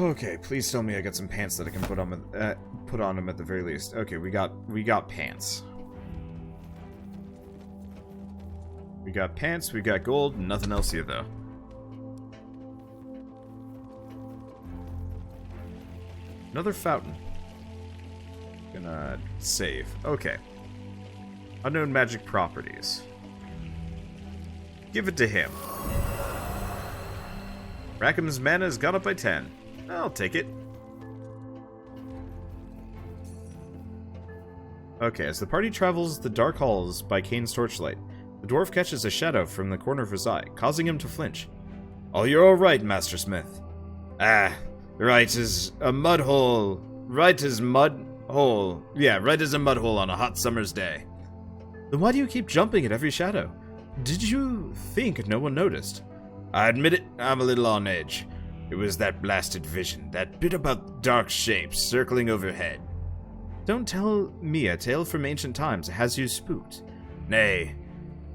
Okay, please tell me I got some pants that I can put on him at the very least. Okay, we got pants. We got pants, we got gold, nothing else here though. Another fountain. Gonna save. Okay. Unknown magic properties. Give it to him. Rackham's mana has gone up by 10. I'll take it. Okay, as the party travels the dark halls by Kane's torchlight, the dwarf catches a shadow from the corner of his eye, causing him to flinch. Oh, you're all right, Master Smith. Ah, right as a mud hole. Right as mud hole. Yeah, right as a mud hole on a hot summer's day. Then why do you keep jumping at every shadow? Did you think no one noticed? I admit it, I'm a little on edge. It was that blasted vision, that bit about dark shapes circling overhead. Don't tell me a tale from ancient times has you spooked. Nay,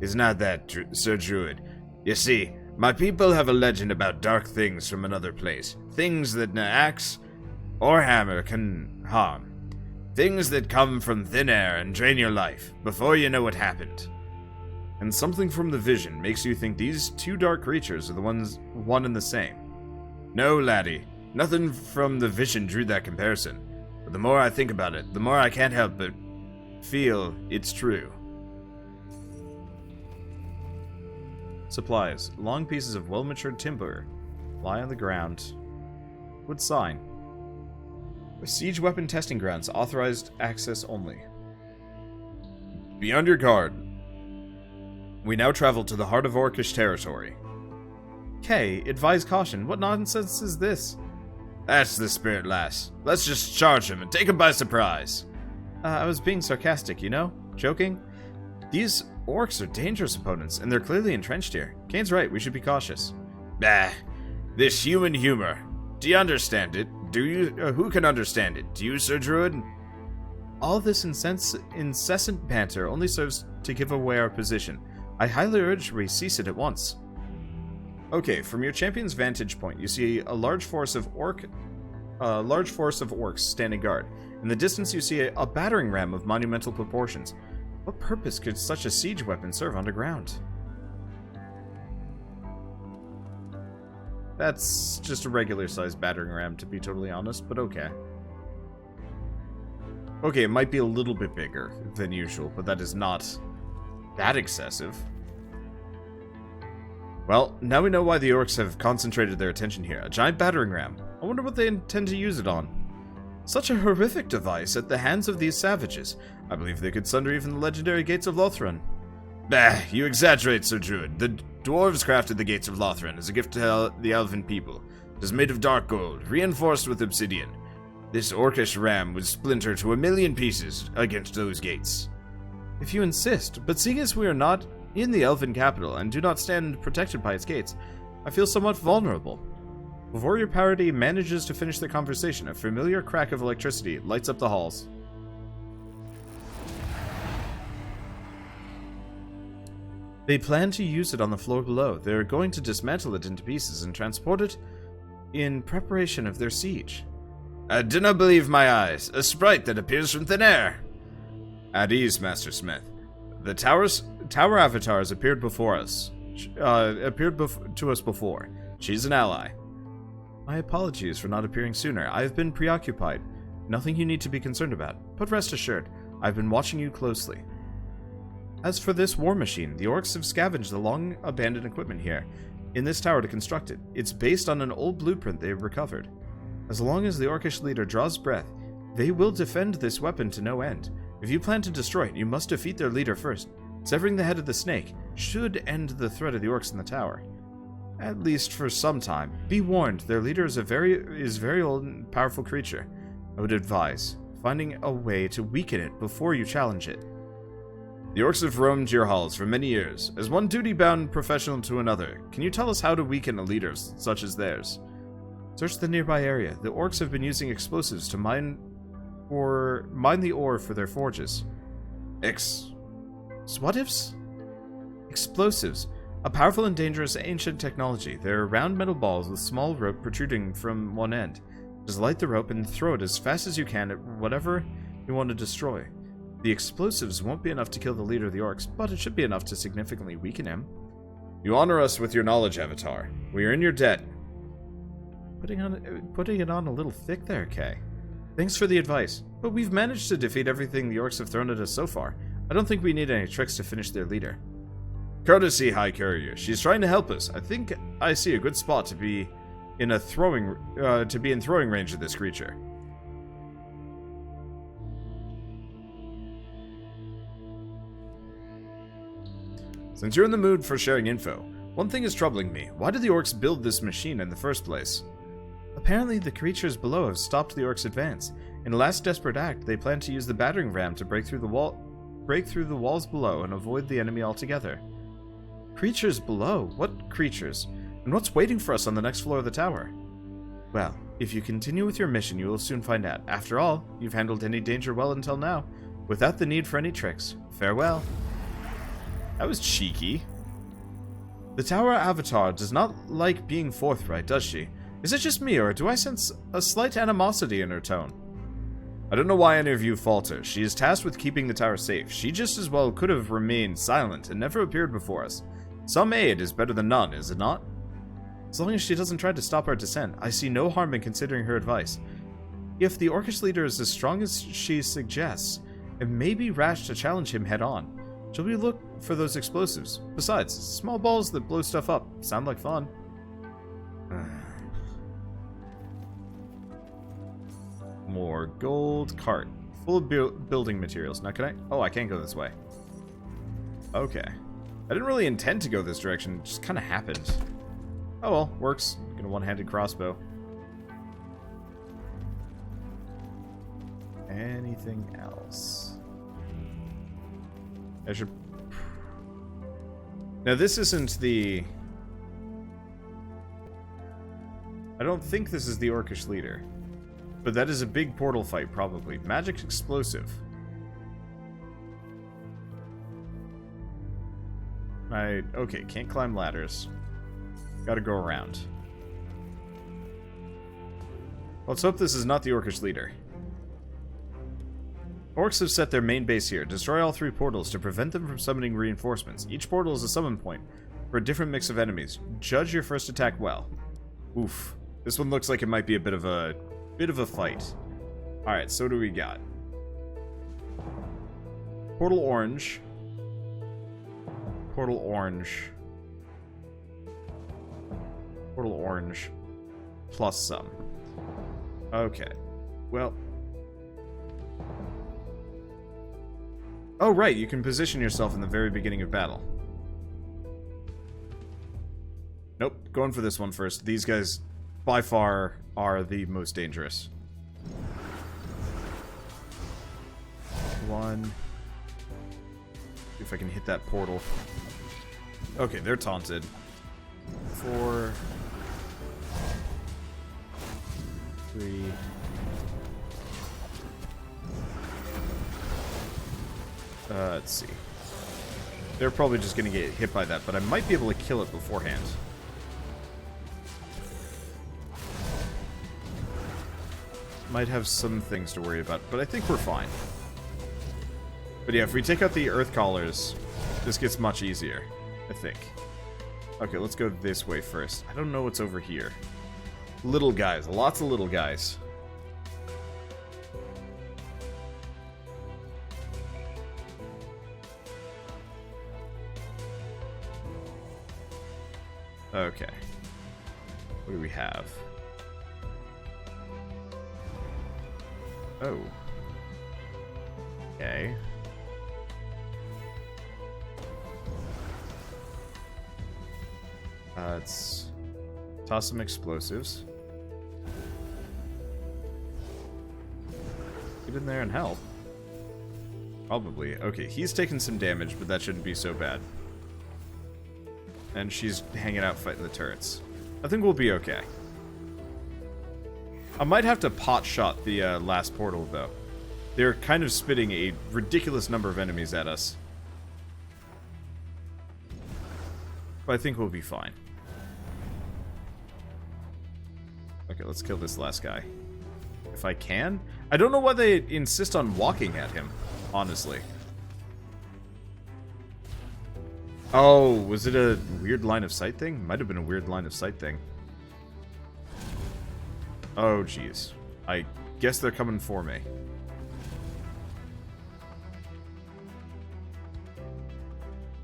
it's not that, Sir Druid. You see, my people have a legend about dark things from another place. Things that an axe or hammer can harm. Things that come from thin air and drain your life before you know what happened. And something from the vision makes you think these two dark creatures are the one and the same. No, laddie, nothing from the vision drew that comparison. But the more I think about it, the more I can't help but feel it's true. Supplies. Long pieces of well-matured timber lie on the ground. Wood sign. Siege weapon testing grounds. Authorized access only. Be on your guard. We now travel to the heart of Orcish territory. Kay, advise caution. What nonsense is this? That's the spirit, lass. Let's just charge him and take him by surprise. I was being sarcastic, you know? Joking? These orcs are dangerous opponents, and they're clearly entrenched here. Kane's right, we should be cautious. Bah, this human humor. Do you understand it? Do you? Who can understand it? Do you, Sir Druid? All this incessant banter only serves to give away our position. I highly urge we cease it at once. Okay, from your champion's vantage point, you see a large force of orcs standing guard. In the distance, you see a battering ram of monumental proportions. What purpose could such a siege weapon serve underground? That's just a regular-sized battering ram, to be totally honest, but okay. Okay, it might be a little bit bigger than usual, but that is not that excessive. Well, now we know why the orcs have concentrated their attention here. A giant battering ram. I wonder what they intend to use it on. Such a horrific device at the hands of these savages. I believe they could sunder even the legendary gates of Lothran. Bah, you exaggerate, Sir Druid. The dwarves crafted the gates of Lothran as a gift to the elven people. It is made of dark gold, reinforced with obsidian. This orcish ram would splinter to 1,000,000 pieces against those gates. If you insist, but seeing as we are not in the elven capital and do not stand protected by its gates, I feel somewhat vulnerable. Before your party manages to finish the conversation, a familiar crack of electricity lights up the halls. They plan to use it on the floor below. They are going to dismantle it into pieces and transport it in preparation of their siege. I do not believe my eyes. A sprite that appears from thin air. At ease, Master Smith. The tower avatar has appeared before us. To us before. She's an ally. My apologies for not appearing sooner. I have been preoccupied. Nothing you need to be concerned about. But rest assured, I've been watching you closely. As for this war machine, the orcs have scavenged the long-abandoned equipment here in this tower to construct it. It's based on an old blueprint they have recovered. As long as the orcish leader draws breath, they will defend this weapon to no end. If you plan to destroy it, you must defeat their leader first. Severing the head of the snake should end the threat of the orcs in the tower. At least for some time. Be warned, their leader is very old and powerful creature. I would advise finding a way to weaken it before you challenge it. The orcs have roamed your halls for many years. As one duty-bound professional to another, can you tell us how to weaken a leader such as theirs? Search the nearby area. The orcs have been using explosives to mine the ore for their forges. Swatives? Explosives. A powerful and dangerous ancient technology. They are round metal balls with small rope protruding from one end. Just light the rope and throw it as fast as you can at whatever you want to destroy. The explosives won't be enough to kill the leader of the orcs, but it should be enough to significantly weaken him. You honor us with your knowledge, Avatar. We are in your debt. Putting it on a little thick there, Kay. Thanks for the advice, but we've managed to defeat everything the orcs have thrown at us so far. I don't think we need any tricks to finish their leader. Courtesy, High Courier. She's trying to help us. I think I see a good spot to be in throwing range of this creature. Since you're in the mood for sharing info, one thing is troubling me. Why did the orcs build this machine in the first place? Apparently, the creatures below have stopped the orcs' advance. In a last desperate act, they plan to use the battering ram to break through the walls below and avoid the enemy altogether. Creatures below? What creatures? And what's waiting for us on the next floor of the tower? Well, if you continue with your mission, you will soon find out. After all, you've handled any danger well until now, without the need for any tricks. Farewell. That was cheeky. The Tower Avatar does not like being forthright, does she? Is it just me, or do I sense a slight animosity in her tone? I don't know why any of you falter. She is tasked with keeping the tower safe. She just as well could have remained silent and never appeared before us. Some aid is better than none, is it not? As long as she doesn't try to stop our descent, I see no harm in considering her advice. If the Orcish leader is as strong as she suggests, it may be rash to challenge him head-on. Shall we look for those explosives? Besides, small balls that blow stuff up sound like fun. More gold cart. Full of building materials. Now can I... Oh, I can't go this way. Okay. I didn't really intend to go this direction. It just kind of happened. Oh well, works. Get a one-handed crossbow. Anything else? I should... Now this isn't the... I don't think this is the Orcish leader. But that is a big portal fight, probably. Magic explosive. Okay, can't climb ladders. Gotta go around. Let's hope this is not the Orcish leader. Orcs have set their main base here. Destroy all 3 portals to prevent them from summoning reinforcements. Each portal is a summon point for a different mix of enemies. Judge your first attack well. Oof. This one looks like it might be a bit of a fight. Alright, so what do we got? Portal orange. Portal orange. Portal orange. Plus some. Okay. Well. Oh, right, you can position yourself in the very beginning of battle. Nope, going for this one first. These guys, by far, are the most dangerous. One. See if I can hit that portal. Okay, they're taunted. 4. 3. Let's see. They're probably just going to get hit by that, but I might be able to kill it beforehand. Might have some things to worry about, but I think we're fine. But yeah, if we take out the earth collars, this gets much easier, I think. Okay, let's go this way first. I don't know what's over here. Little guys, lots of little guys. Okay. What do we have? Oh. Okay. Let's toss some explosives. Get in there and help. Probably. Okay, he's taking some damage, but that shouldn't be so bad. And she's hanging out fighting the turrets. I think we'll be okay. I might have to pot shot the last portal, though. They're kind of spitting a ridiculous number of enemies at us. but I think we'll be fine. Okay, let's kill this last guy. If I can? I don't know why they insist on walking at him, honestly. Oh, was it a weird line of sight thing? Might have been a weird line of sight thing. Oh, jeez. I guess they're coming for me.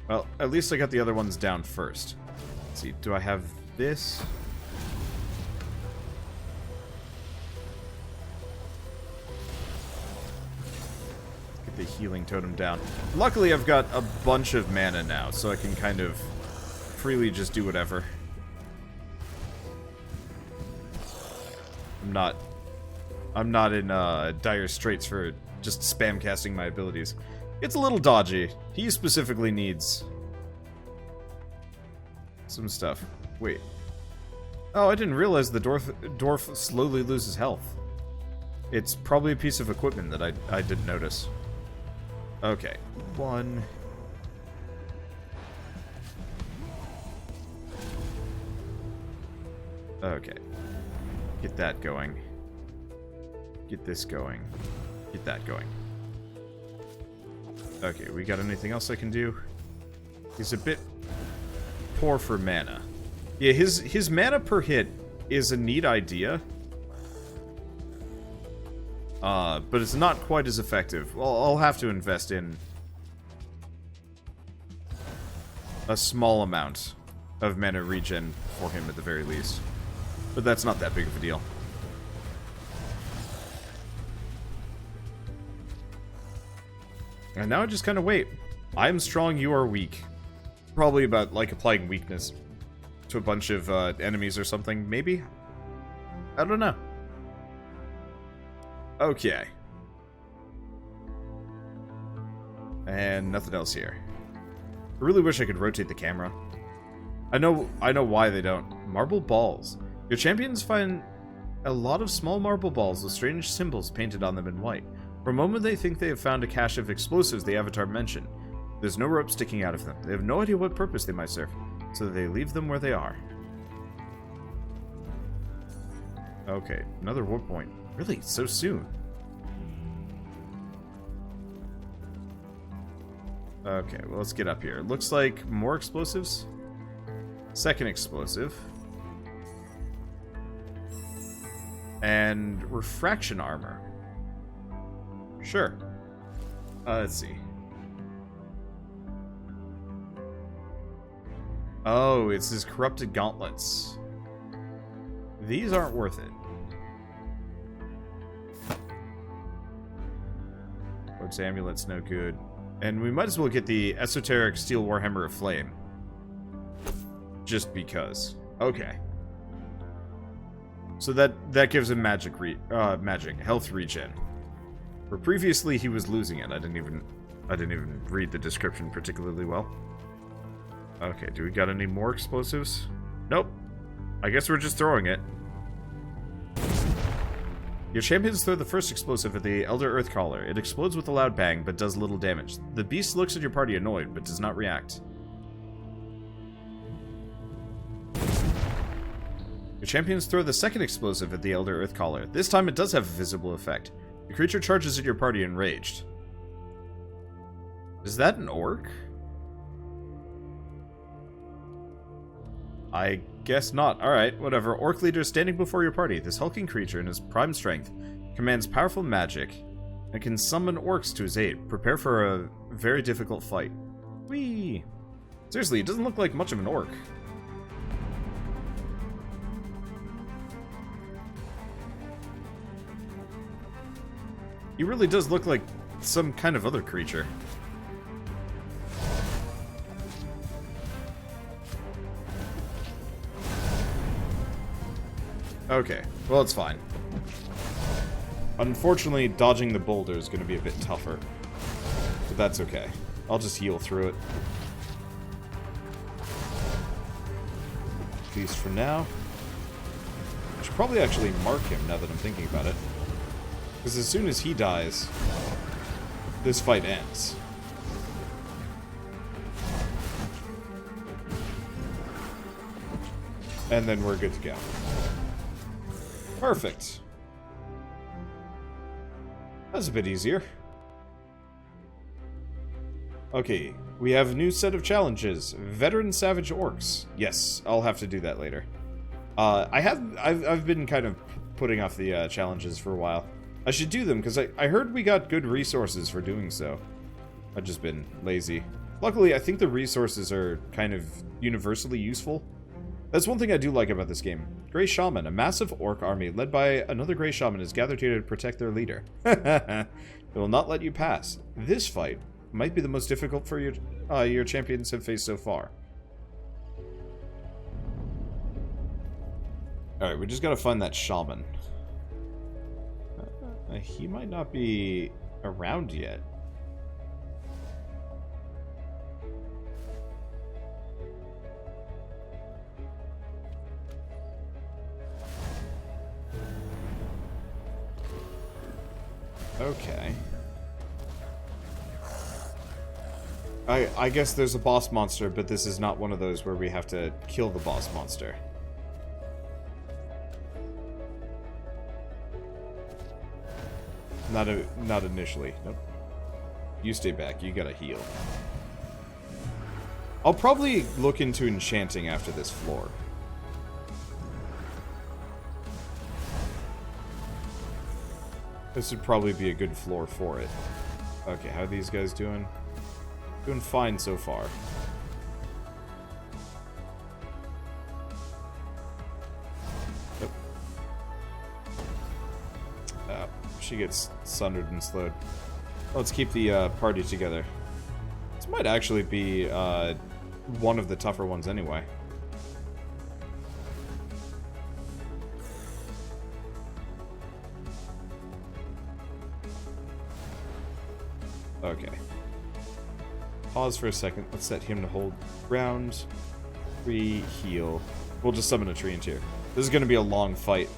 Well, at least I got the other ones down first. Let's see, do I have this? Get the healing totem down. Luckily, I've got a bunch of mana now, so I can kind of freely just do whatever. I'm not in dire straits for just spam casting my abilities. It's a little dodgy. He specifically needs some stuff. Wait. Oh, I didn't realize the dwarf slowly loses health. It's probably a piece of equipment that I didn't notice. Okay. One. Okay. Get that going. Get this going. Get that going. Okay, we got anything else I can do? He's a bit poor for mana. Yeah, his mana per hit is a neat idea. But it's not quite as effective. Well, I'll have to invest in a small amount of mana regen for him at the very least. But that's not that big of a deal. And now I just kind of wait. I am strong, you are weak. Probably about, like, applying weakness to a bunch of enemies or something, maybe? I don't know. Okay. And nothing else here. I really wish I could rotate the camera. I know why they don't. Marble balls. Your champions find a lot of small marble balls with strange symbols painted on them in white. For a moment they think they have found a cache of explosives the Avatar mentioned. There's no rope sticking out of them. They have no idea what purpose they might serve, so they leave them where they are. Okay, another warp point. Really? So soon? Okay, well, let's get up here. It looks like more explosives. Second explosive. And refraction armor. Sure. Let's see. Oh, it's his corrupted gauntlets. These aren't worth it. Lord's amulet's no good. And we might as well get the esoteric steel warhammer of flame. Just because. Okay. So that gives him magic health regen. Where previously he was losing it. I didn't even read the description particularly well. Okay, do we got any more explosives? Nope. I guess we're just throwing it. Your champions throw the first explosive at the Elder Earthcaller. It explodes with a loud bang, but does little damage. The beast looks at your party annoyed, but does not react. Your champions throw the second explosive at the Elder Earthcaller. This time it does have a visible effect. The creature charges at your party enraged. Is that an orc? I guess not. Alright, whatever. Orc leader standing before your party. This hulking creature in his prime strength commands powerful magic and can summon orcs to his aid. Prepare for a very difficult fight. Whee! Seriously, it doesn't look like much of an orc. He really does look like some kind of other creature. Okay, well, it's fine. Unfortunately, dodging the boulder is going to be a bit tougher. But that's okay. I'll just heal through it. At least for now. I should probably actually mark him now that I'm thinking about it. Because as soon as he dies, this fight ends. And then we're good to go. Perfect. That's a bit easier. Okay, we have a new set of challenges. Veteran Savage Orcs. Yes, I'll have to do that later. I've been kind of putting off the challenges for a while. I should do them, because I heard we got good resources for doing so. I've just been lazy. Luckily, I think the resources are kind of universally useful. That's one thing I do like about this game. Grey Shaman, a massive orc army led by another Grey Shaman is gathered here to protect their leader. They will not let you pass. This fight might be the most difficult for your champions have faced so far. Alright, we just gotta find that shaman. He might not be around yet. Okay. I guess there's a boss monster, but this is not one of those where we have to kill the boss monster. Not initially. Nope. You stay back. You gotta heal. I'll probably look into enchanting after this floor. This would probably be a good floor for it. Okay, how are these guys doing? Doing fine so far. Yep. She gets sundered and slowed. Let's keep the party together. This might actually be one of the tougher ones anyway. Okay. Pause for a second. Let's set him to hold ground. 3, heal. We'll just summon a tree into here. This is going to be a long fight.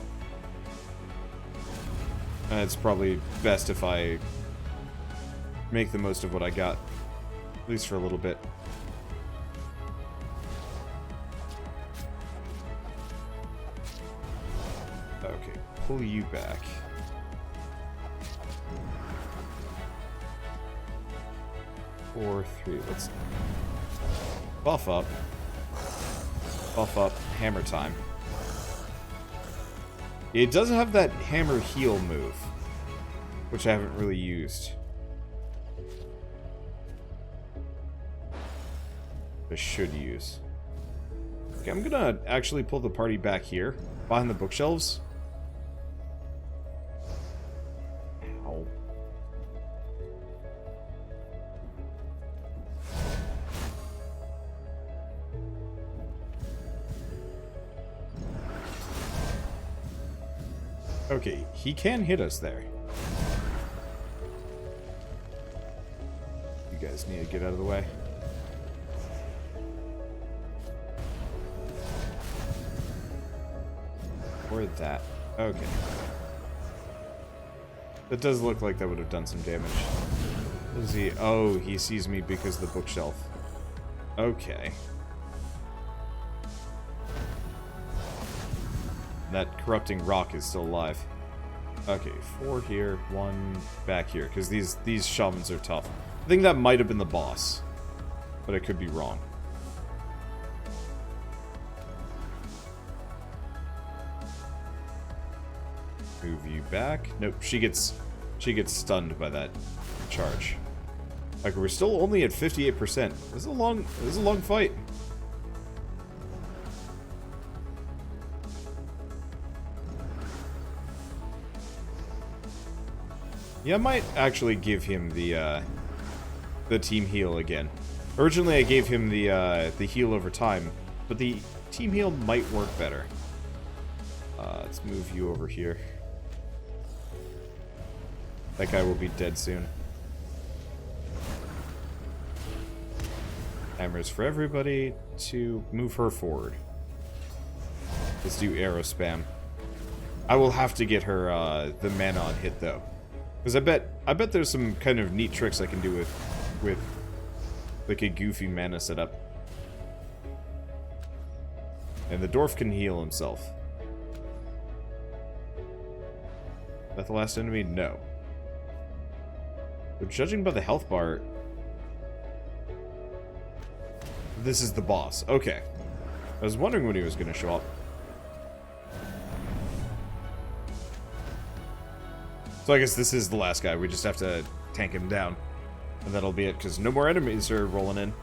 And it's probably best if I make the most of what I got. At least for a little bit. Okay, pull you back. Four, 3. Let's buff up. Buff up. Hammer time. It doesn't have that hammer heal move, which I haven't really used. I should use. Okay, I'm gonna actually pull the party back here, behind the bookshelves. Ow. Okay, he can hit us there. You guys need to get out of the way. Or that. Okay. That does look like that would have done some damage. What is he? Oh, he sees me because of the bookshelf. Okay. That corrupting rock is still alive. Okay, 4 here, 1 back here, because these shamans are tough. I think that might have been the boss, but I could be wrong. Move you back. Nope, she gets stunned by that charge. Like, we're still only at 58%. This is a long fight. Yeah, I might actually give him the team heal again. Originally, I gave him the heal over time, but the team heal might work better. Let's move you over here. That guy will be dead soon. Hammers for everybody to move her forward. Let's do arrow spam. I will have to get her the mana on hit though. Because I bet there's some kind of neat tricks I can do with like a goofy mana setup. And the dwarf can heal himself. Is that the last enemy? No. But judging by the health bar... This is the boss. Okay. I was wondering when he was going to show up. So I guess this is the last guy. We just have to tank him down. And that'll be it, because no more enemies are rolling in.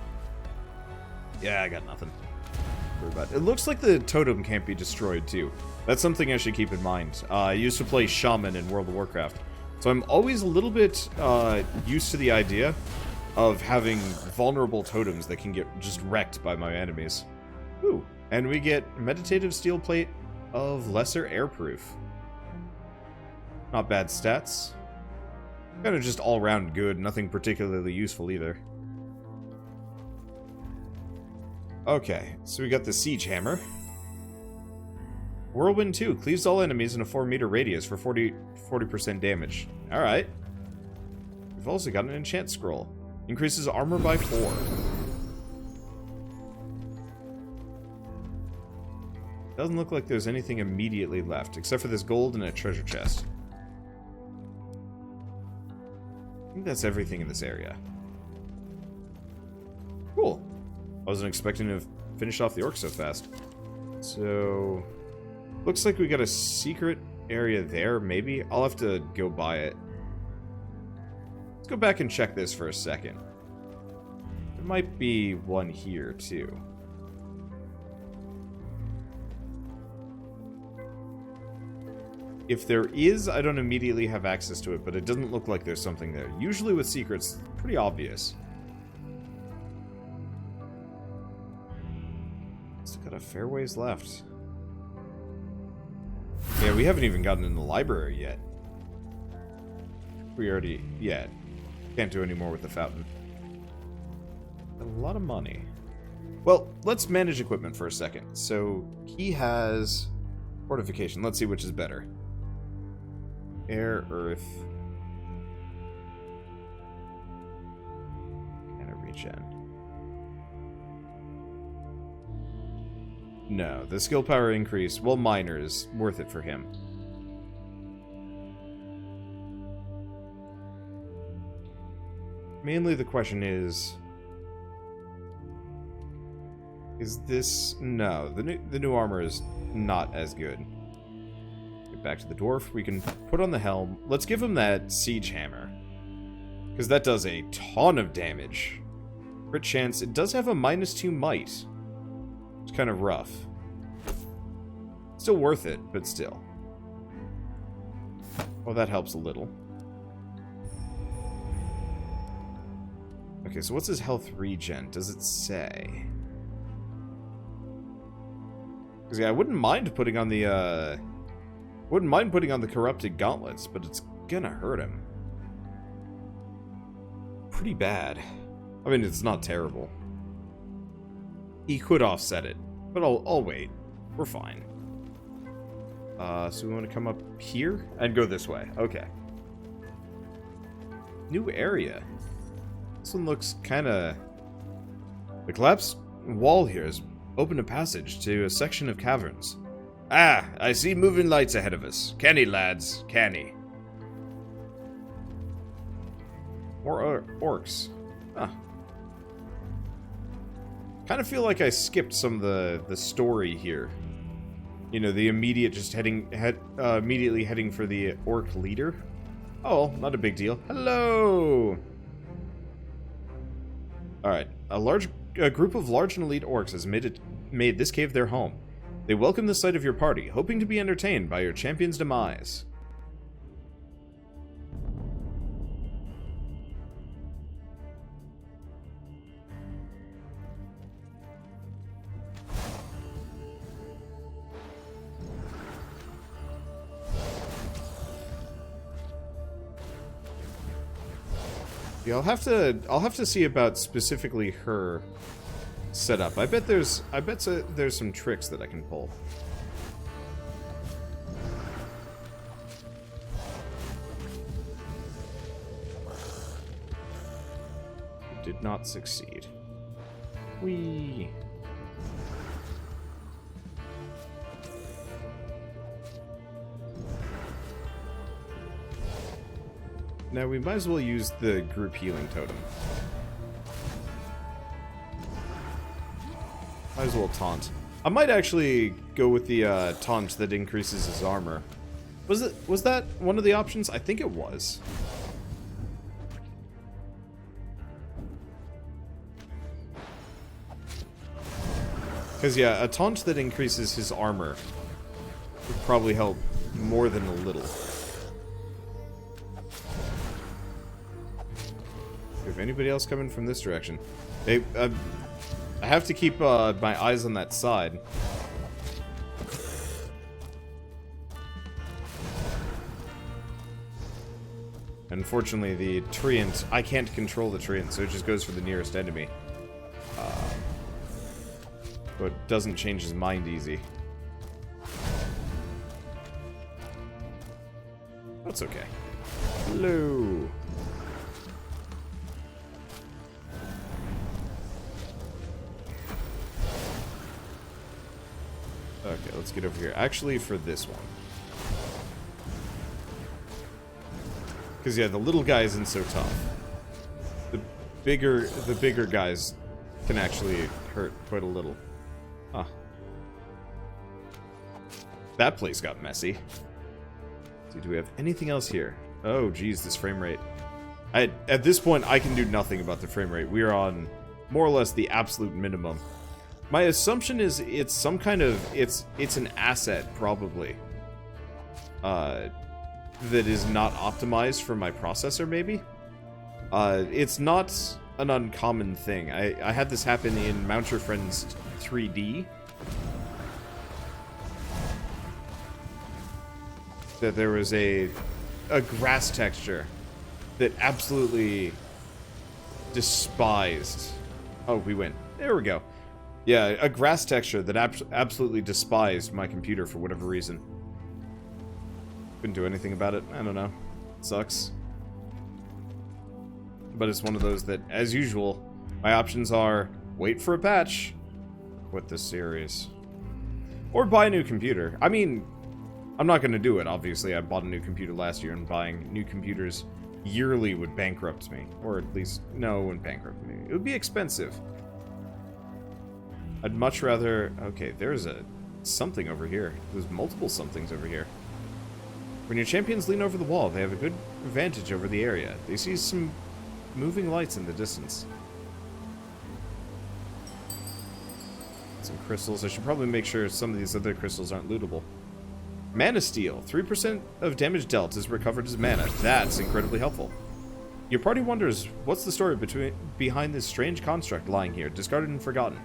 Yeah, I got nothing. It looks like the totem can't be destroyed, too. That's something I should keep in mind. I used to play shaman in World of Warcraft. So I'm always a little bit used to the idea of having vulnerable totems that can get just wrecked by my enemies. Ooh. And we get meditative steel plate of lesser airproof. Not bad stats. Kind of just all-round good, nothing particularly useful either. Okay, so we got the Siege Hammer. Whirlwind 2 cleaves all enemies in a 4-meter radius for 40% damage. Alright. We've also got an Enchant Scroll. Increases armor by 4. Doesn't look like there's anything immediately left, except for this gold and a treasure chest. I think that's everything in this area. Cool. I wasn't expecting to finish off the orc so fast. So... looks like we got a secret area there, maybe? I'll have to go by it. Let's go back and check this for a second. There might be one here, too. If there is, I don't immediately have access to it, but it doesn't look like there's something there. Usually with secrets, it's pretty obvious. Still got a fair ways left. Yeah, we haven't even gotten in the library yet. We already... yeah. Can't do any more with the fountain. A lot of money. Well, let's manage equipment for a second. So, he has... fortification. Let's see which is better. Air, earth... and a regen. No, the skill power increase, well, minor is worth it for him. Mainly the question is this... no, the new armor is not as good. Get back to the dwarf, we can put on the helm. Let's give him that siege hammer, because that does a ton of damage. Crit chance, it does have a -2 might. It's kind of rough. Still worth it, but still. Well, that helps a little. Okay, so what's his health regen? Does it say? Because yeah, I wouldn't mind putting on the corrupted gauntlets, but it's gonna hurt him. Pretty bad. I mean, it's not terrible. He could offset it, but I'll wait. We're fine. So we want to come up here and go this way. Okay. New area. This one looks kind of... the collapsed wall here has opened a passage to a section of caverns. Ah, I see moving lights ahead of us. Canny, lads, canny. More orcs. Huh. Kind of feel like I skipped some of the story here. You know, the immediate just immediately heading for the orc leader. Oh, not a big deal. Hello! Alright, a group of large and elite orcs has made this cave their home. They welcome the sight of your party, hoping to be entertained by your champion's demise. Yeah, I'll have to see about specifically her setup. I bet there's some tricks that I can pull. Did not succeed. Whee. Now we might as well use the group healing totem. Might as well taunt. I might actually go with the taunt that increases his armor. Was that one of the options? I think it was. Because, yeah, a taunt that increases his armor would probably help more than a little. If anybody else coming from this direction. I have to keep my eyes on that side. Unfortunately, the treant, I can't control the treant, so it just goes for the nearest enemy. But it doesn't change his mind easy. That's okay. Hello. Okay, let's get over here. Actually, for this one. Because, yeah, the little guy isn't so tough. The bigger guys can actually hurt quite a little. Huh. That place got messy. Let's see, do we have anything else here? Oh, geez, this frame rate. At this point, I can do nothing about the frame rate. We are on more or less the absolute minimum. My assumption is it's some kind of... It's an asset, probably. That is not optimized for my processor, maybe? It's not an uncommon thing. I had this happen in Mount Your Friends 3D. That there was a grass texture that absolutely despised... Oh, we win. There we go. Yeah, a grass texture that absolutely despised my computer for whatever reason. Couldn't do anything about it. I don't know. It sucks. But it's one of those that, as usual, my options are wait for a patch, quit this series, or buy a new computer. I mean, I'm not going to do it, obviously. I bought a new computer last year, and buying new computers yearly would bankrupt me. Or at least, no, it wouldn't bankrupt me. It would be expensive. I'd much rather... Okay, there's something over here. There's multiple somethings over here. When your champions lean over the wall, they have a good advantage over the area. They see some moving lights in the distance. Some crystals. I should probably make sure some of these other crystals aren't lootable. Mana Steal. 3% of damage dealt is recovered as mana. That's incredibly helpful. Your party wonders, what's the story behind this strange construct lying here, discarded and forgotten?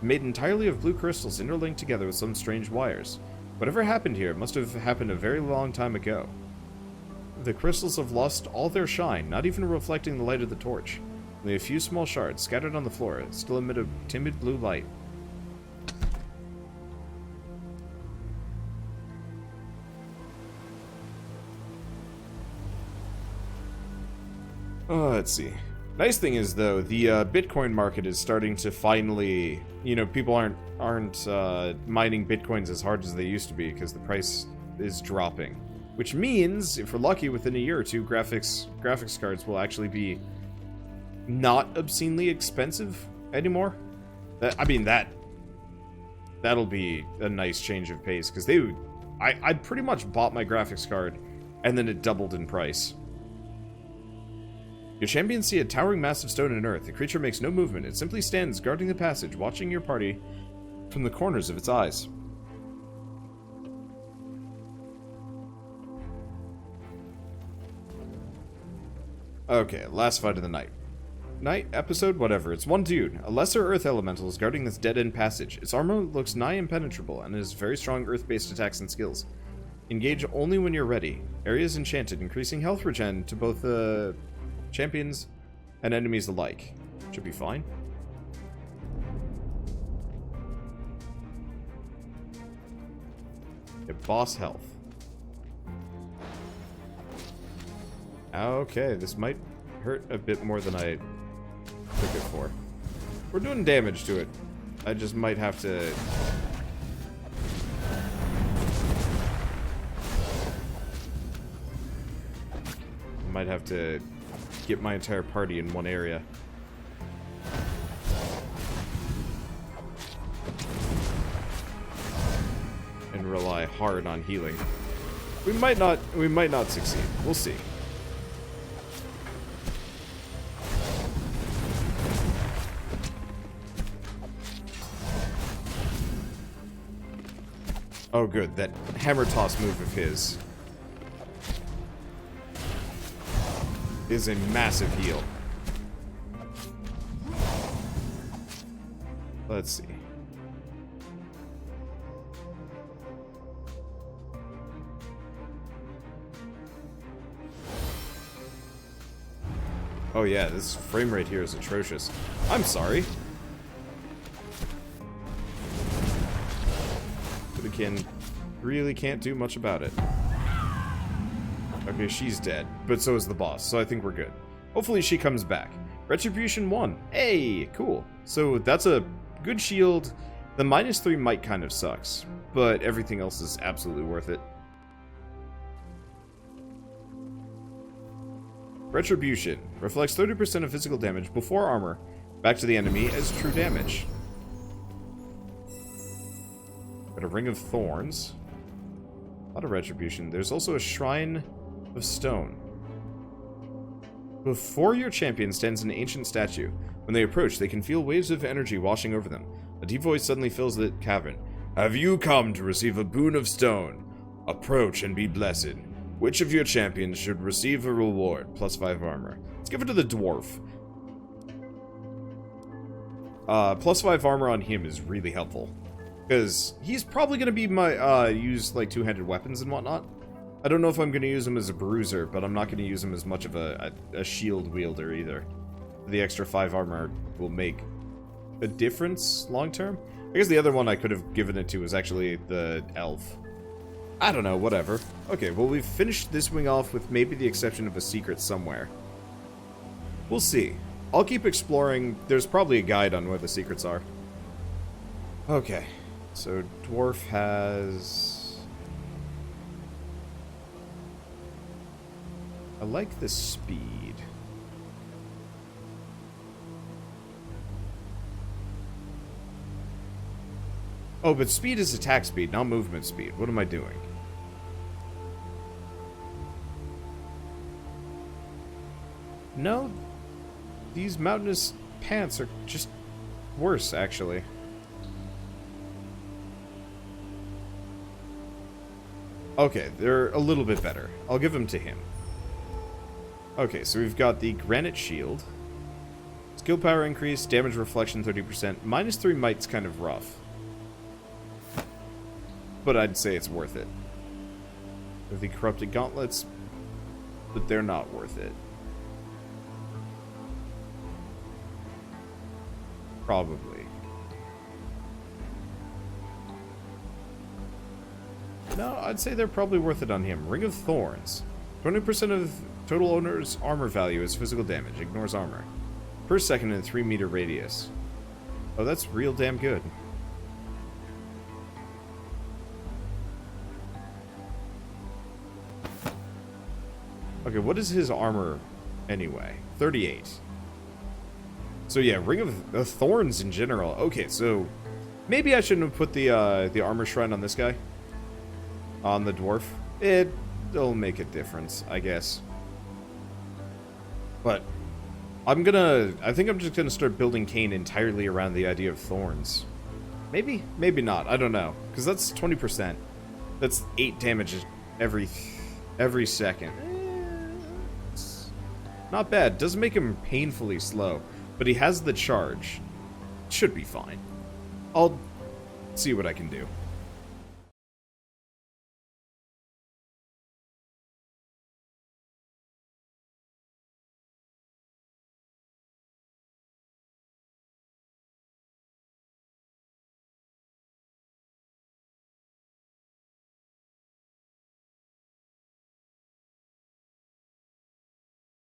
Made entirely of blue crystals interlinked together with some strange wires. Whatever happened here must have happened a very long time ago. The crystals have lost all their shine, not even reflecting the light of the torch. Only a few small shards scattered on the floor still emit a timid blue light. Let's see. Nice thing is, though, the Bitcoin market is starting to finally... You know, people aren't mining Bitcoins as hard as they used to be because the price is dropping. Which means, if we're lucky, within a year or two, graphics cards will actually be not obscenely expensive anymore. That'll be a nice change of pace because I pretty much bought my graphics card and then it doubled in price. Your champions see a towering mass of stone and earth. The creature makes no movement. It simply stands guarding the passage, watching your party from the corners of its eyes. Okay, last fight of the night. Night, episode, whatever. It's one dude. A lesser earth elemental is guarding this dead-end passage. Its armor looks nigh impenetrable and has very strong earth-based attacks and skills. Engage only when you're ready. Area is enchanted, increasing health regen to both the... champions and enemies alike. Should be fine. Get boss health. Okay, this might hurt a bit more than I took it for. We're doing damage to it. I just might have to... Might have to get my entire party in one area. And rely hard on healing. We might not succeed. We'll see. Oh good, that hammer toss move of his is a massive heal. Let's see. Oh yeah, this frame rate here is atrocious. I'm sorry. But really can't do much about it. Okay, she's dead, but so is the boss, so I think we're good. Hopefully she comes back. Retribution 1. Hey, cool. So that's a good shield. The -3 might kind of sucks, but everything else is absolutely worth it. Retribution. Reflects 30% of physical damage before armor back to the enemy as true damage. Got a Ring of Thorns. A lot of retribution. There's also a Shrine of Stone. Before your champion stands an ancient statue. When they approach, they can feel waves of energy washing over them. A deep voice suddenly fills the cavern. Have you come to receive a boon of stone? Approach and be blessed. Which of your champions should receive a reward? +5 armor. Let's give it to the dwarf. +5 armor on him is really helpful. Because he's probably going to be my, use, like, two-handed weapons and whatnot. I don't know if I'm going to use him as a bruiser, but I'm not going to use him as much of a shield wielder either. The extra 5 armor will make a difference long-term. I guess the other one I could have given it to was actually the elf. I don't know, whatever. Okay, well, we've finished this wing off with maybe the exception of a secret somewhere. We'll see. I'll keep exploring. There's probably a guide on where the secrets are. Okay. So, dwarf has... I like the speed. Oh, but speed is attack speed, not movement speed. What am I doing? No, these mountainous pants are just worse, actually. Okay, they're a little bit better. I'll give them to him. Okay, so we've got the granite shield. Skill power increase, damage reflection 30%. -3 might's kind of rough. But I'd say it's worth it. With the corrupted gauntlets, but they're not worth it. Probably. No, I'd say they're probably worth it on him. Ring of Thorns. 20% of total owner's armor value is physical damage. Ignores armor. Per second in a 3-meter radius. Oh, that's real damn good. Okay, what is his armor anyway? 38. So yeah, Ring of Thorns in general. Okay, so maybe I shouldn't have put the armor shrine on this guy. On the dwarf. It'll make a difference, I guess. But I think I'm just gonna start building Kane entirely around the idea of thorns. Maybe, maybe not. I don't know, because that's 20%. That's 8 damage every second. It's not bad. Doesn't make him painfully slow, but he has the charge. Should be fine. I'll see what I can do.